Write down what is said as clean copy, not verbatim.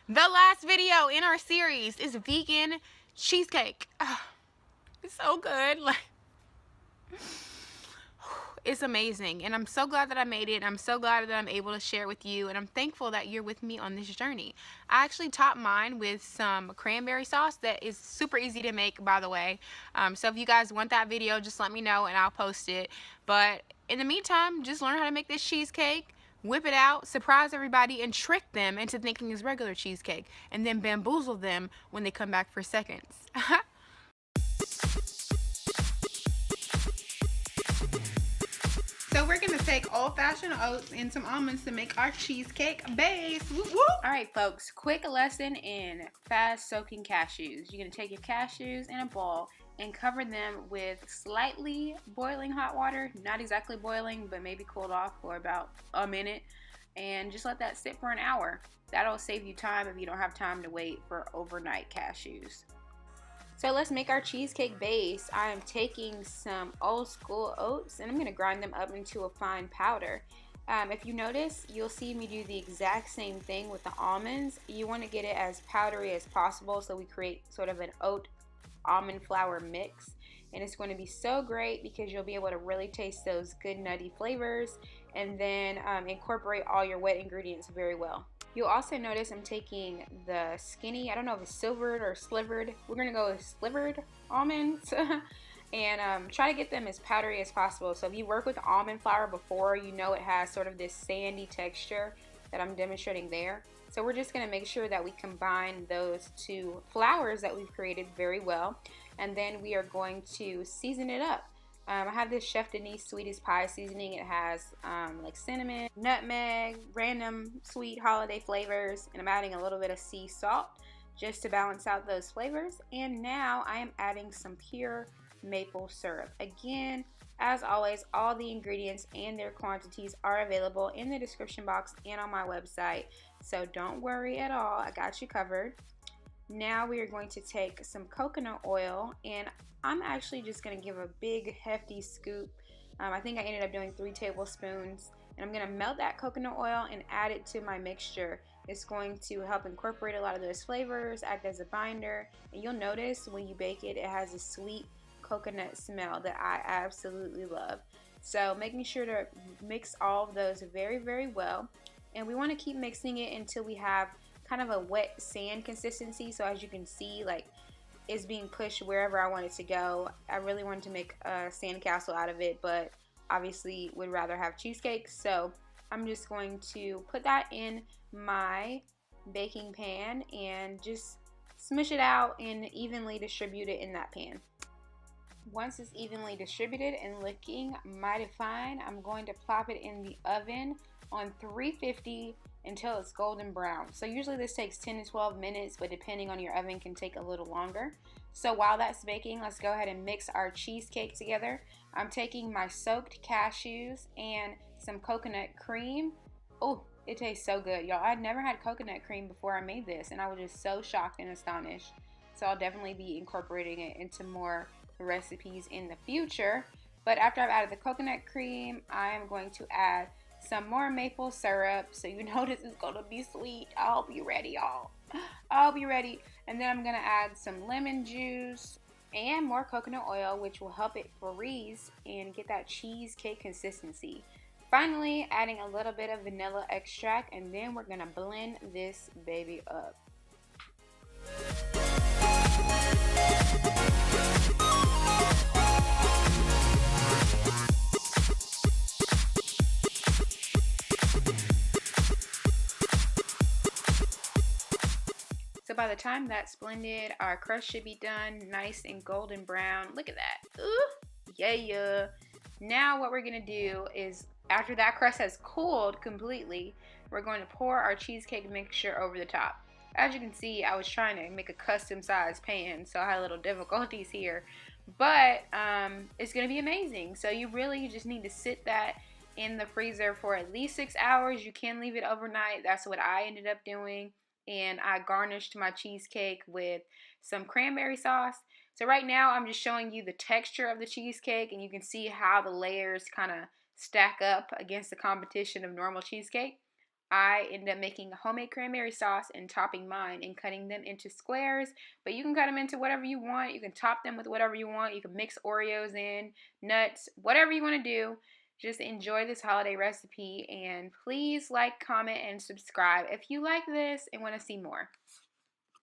The last video in our series is vegan cheesecake. It's so good. Like, it's amazing, and I'm so glad that I made it. I'm so glad that I'm able to share it with you, and I'm thankful that you're with me on this journey. I actually topped mine with some cranberry sauce that is super easy to make, by the way. So if you guys want that video, just let me know and I'll post it. But in the meantime, just learn how to make this cheesecake, whip it out, surprise everybody, and trick them into thinking it's regular cheesecake, and then bamboozle them when they come back for seconds. So we're gonna take old-fashioned oats and some almonds to make our cheesecake base. Woo woo! All right, folks, quick lesson in fast soaking cashews. You're gonna take your cashews in a bowl and cover them with slightly boiling hot water, not exactly boiling, but maybe cooled off for about a minute, and just let that sit for an hour. That'll save you time if you don't have time to wait for overnight cashews. So let's make our cheesecake base. I am taking some old school oats and I'm going to grind them up into a fine powder. If you notice, you'll see me do the exact same thing with the almonds. You want to get it as powdery as possible so we create sort of an oat almond flour mix. And it's going to be so great because you'll be able to really taste those good nutty flavors and then incorporate all your wet ingredients very well. You'll also notice I'm taking the skinny, I don't know if it's silvered or slivered. We're going to go with slivered almonds and try to get them as powdery as possible. So if you work with almond flour before, you know it has sort of this sandy texture that I'm demonstrating there. So we're just going to make sure that we combine those two flours that we've created very well. And then we are going to season it up. I have this Chef Denise Sweetest Pie seasoning. It has like cinnamon, nutmeg, random sweet holiday flavors, and I'm adding a little bit of sea salt just to balance out those flavors. And now I am adding some pure maple syrup. Again, as always, all the ingredients and their quantities are available in the description box and on my website, so don't worry at all, I got you covered. Now we are going to take some coconut oil, and I'm actually just going to give a big hefty scoop. I think I ended up doing 3 tablespoons, and I'm going to melt that coconut oil and add it to my mixture. It's going to help incorporate a lot of those flavors, act as a binder, and you'll notice when you bake it, it has a sweet coconut smell that I absolutely love. So making sure to mix all of those very, very well, and we want to keep mixing it until we have kind of a wet sand consistency. So as you can see, like, it's being pushed wherever I want it to go. I really wanted to make a sand castle out of it, but obviously would rather have cheesecake. So I'm just going to put that in my baking pan and just smush it out and evenly distribute it in that pan. Once it's evenly distributed and looking mighty fine, I'm going to plop it in the oven on 350 until it's golden brown. So usually this takes 10 to 12 minutes, but depending on your oven can take a little longer. So while that's baking, let's go ahead and mix our cheesecake together. I'm taking my soaked cashews and some coconut cream. Oh, it tastes so good, y'all. I'd never had coconut cream before I made this, and I was just so shocked and astonished. So I'll definitely be incorporating it into more recipes in the future. But after I've added the coconut cream, I am going to add some more maple syrup, so you know this is gonna be sweet. I hope you're ready, y'all. I hope you're ready. And then I'm gonna add some lemon juice and more coconut oil, which will help it freeze and get that cheesecake consistency. Finally, adding a little bit of vanilla extract, and then we're gonna blend this baby up. So by the time that's blended, our crust should be done nice and golden brown. Look at that. Ooh, yeah. Now what we're gonna do is, after that crust has cooled completely, we're going to pour our cheesecake mixture over the top. As you can see, I was trying to make a custom size pan, so I had a little difficulties here. But it's gonna be amazing. So you really just need to sit that in the freezer for at least 6 hours. You can leave it overnight. That's what I ended up doing. And I garnished my cheesecake with some cranberry sauce. So right now I'm just showing you the texture of the cheesecake, and you can see how the layers kind of stack up against the competition of normal cheesecake. I ended up making a homemade cranberry sauce and topping mine and cutting them into squares, but you can cut them into whatever you want. You can top them with whatever you want. You can mix Oreos in, nuts, whatever you want to do. Just enjoy this holiday recipe, and please like, comment, and subscribe if you like this and want to see more.